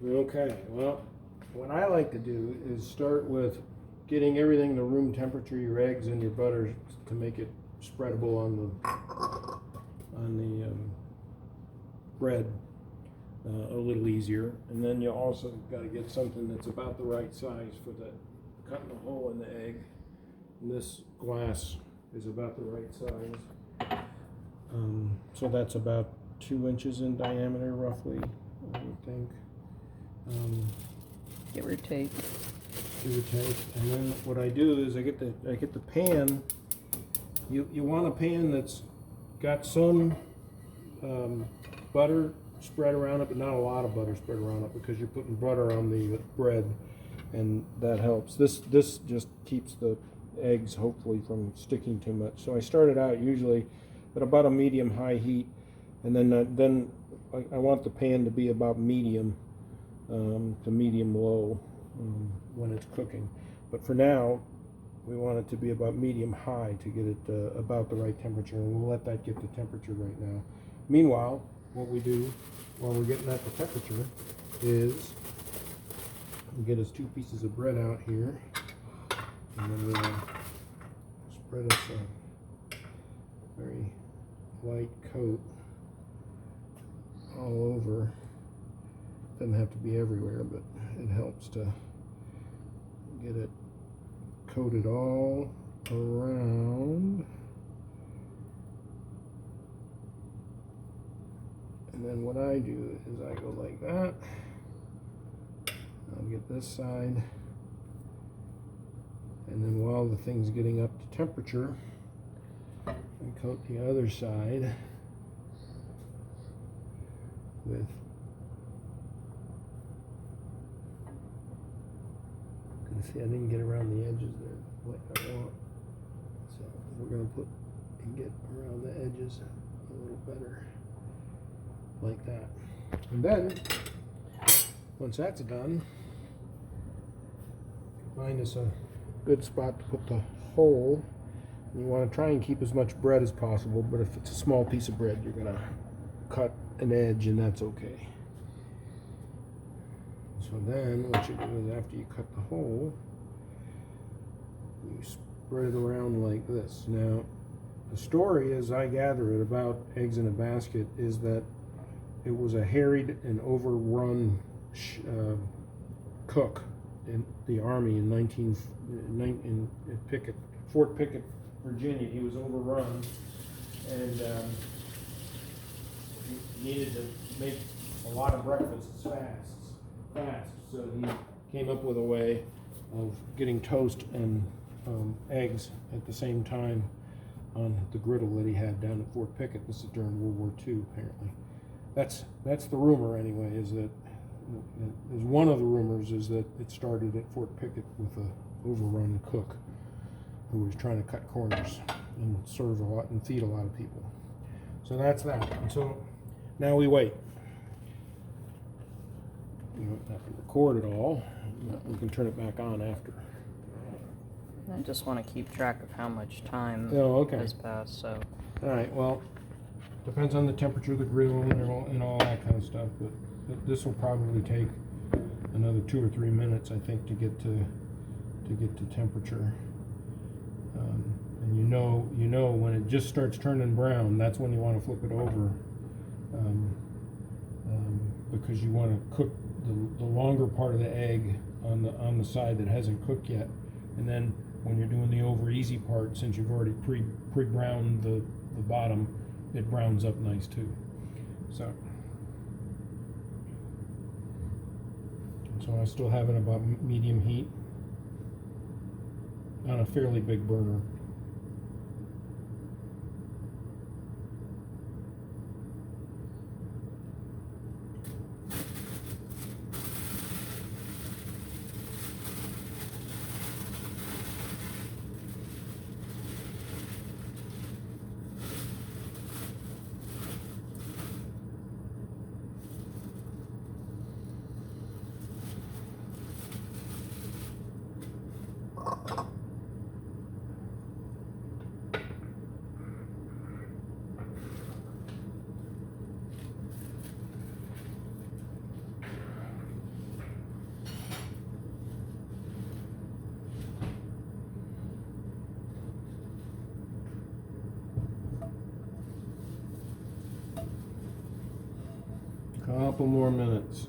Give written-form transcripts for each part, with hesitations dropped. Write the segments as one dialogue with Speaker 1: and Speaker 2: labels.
Speaker 1: Okay, well, what I like to do is start with getting everything to room temperature, your eggs and your butter, to make it spreadable on the bread a little easier. And then you also got to get something that's about the right size for the cutting a hole in the egg. And this glass is about the right size. So that's about 2 inches in diameter, roughly, I would think.
Speaker 2: Give or take.
Speaker 1: Give or take. And then what I do is I get the pan. You want a pan that's got some butter spread around it, but not a lot of butter spread around it, because you're putting butter on the bread, and that helps. This just keeps the eggs hopefully from sticking too much. So I started out usually at about a medium-high heat, and then I want the pan to be about medium to medium-low when it's cooking. But for now, we want it to be about medium-high to get it about the right temperature, and we'll let that get the temperature right now. Meanwhile, what we do while we're getting at the temperature is we get us 2 pieces of bread out here, and then we'll spread us a very light coat all over. Doesn't have to be everywhere, but it helps to get it coated all around. And then what I do is I go like that. I'll get this side, and then while the thing's getting up to temperature, I coat the other side with see, I didn't get around the edges there like I want. So we're going to put and get around the edges a little better, like that. And then, once that's done, find us a good spot to put the hole. You want to try and keep as much bread as possible, but if it's a small piece of bread, you're going to cut an edge, and that's okay. So then what you do is after you cut the hole, you spread it around like this. Now, the story, as I gather it, about Eggs in a Basket is that it was a harried and overrun cook in the Army in Fort Pickett, Virginia. He was overrun, and he needed to make a lot of breakfasts fast, so he came up with a way of getting toast and eggs at the same time on the griddle that he had down at Fort Pickett. This is during World War II, apparently. That's the rumor anyway, is that one of the rumors is that it started at Fort Pickett with a overrun cook who was trying to cut corners and serve a lot and feed a lot of people. So that's that. And so now we wait. You don't have to record it all. We can turn it back on after.
Speaker 2: I just want to keep track of how much time
Speaker 1: okay.
Speaker 2: has passed, so.
Speaker 1: All right, well, depends on the temperature of the griddle and all that kind of stuff, but this will probably take another 2 or 3 minutes, I think, to get to temperature. And you know when it just starts turning brown, that's when you want to flip it over, because you want to cook the longer part of the egg on the side that hasn't cooked yet, and then when you're doing the over easy part, since you've already pre-browned the bottom, it browns up nice too. So I still have it about medium heat on a fairly big burner. Couple more minutes.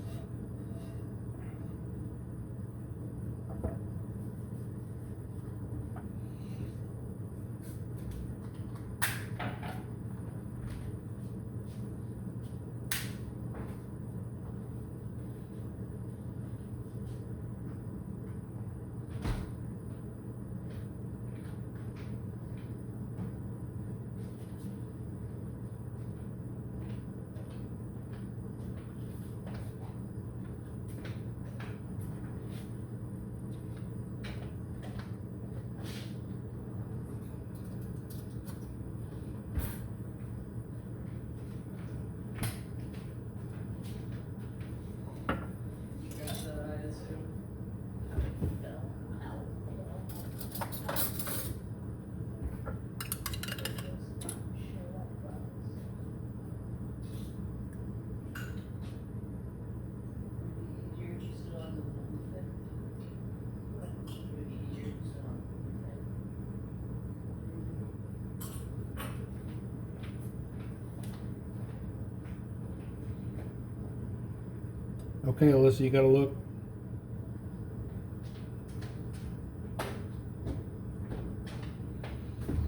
Speaker 1: Okay, Alyssa, you gotta look.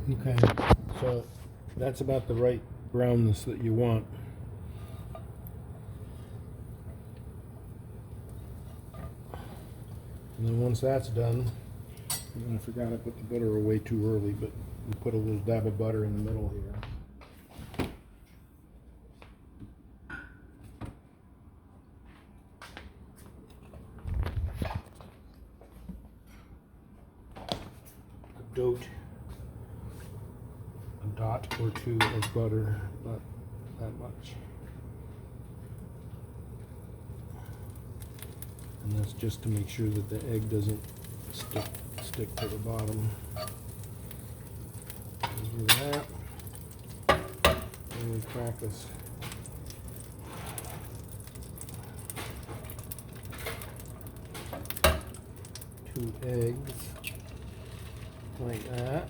Speaker 1: Okay, so that's about the right brownness that you want. And then once that's done, and then I forgot I put the butter away too early, but we put a little dab of butter in the middle here. A dot or two of butter, not that much. And that's just to make sure that the egg doesn't stick to the bottom. Do that. And we crack this. Two eggs like that.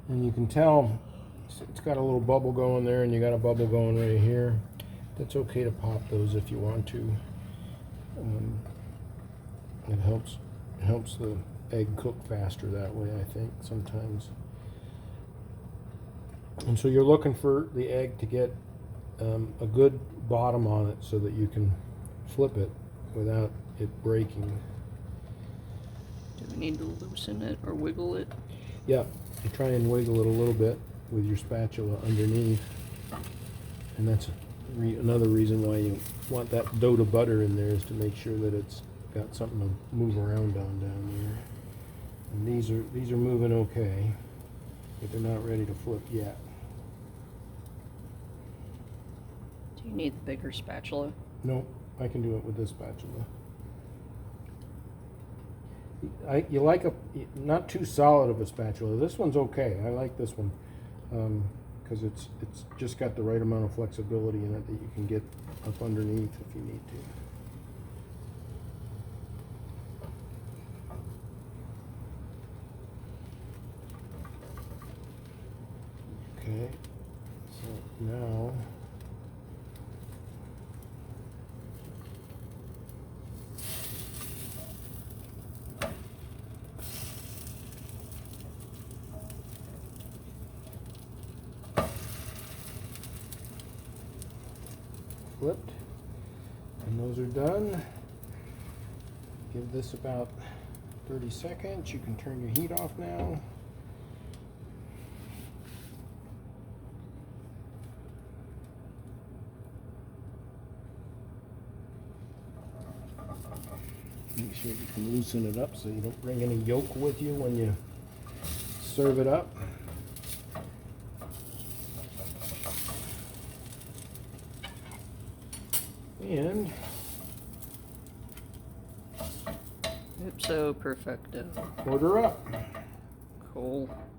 Speaker 1: And you can tell it's got a little bubble going there, and you got a bubble going right here. That's okay to pop those if you want to. It helps the egg cook faster that way, I think, sometimes. And so you're looking for the egg to get a good bottom on it so that you can flip it without it breaking.
Speaker 2: Do we need to loosen it or wiggle it?
Speaker 1: Yeah, you try and wiggle it a little bit with your spatula underneath, and that's another reason why you want that dote of butter in there, is to make sure that it's got something to move around on down there. And these are moving okay, but they're not ready to flip yet.
Speaker 2: Do you need the bigger spatula?
Speaker 1: Nope, I can do it with this spatula. You like not too solid of a spatula. This one's okay. I like this one because it's just got the right amount of flexibility in it that you can get up underneath if you need to. Okay, so now flipped, and those are done. Give this about 30 seconds. You can turn your heat off now. Make sure you can loosen it up so you don't bring any yolk with you when you serve it up. And
Speaker 2: Ipso perfecto.
Speaker 1: order up.
Speaker 2: Cool.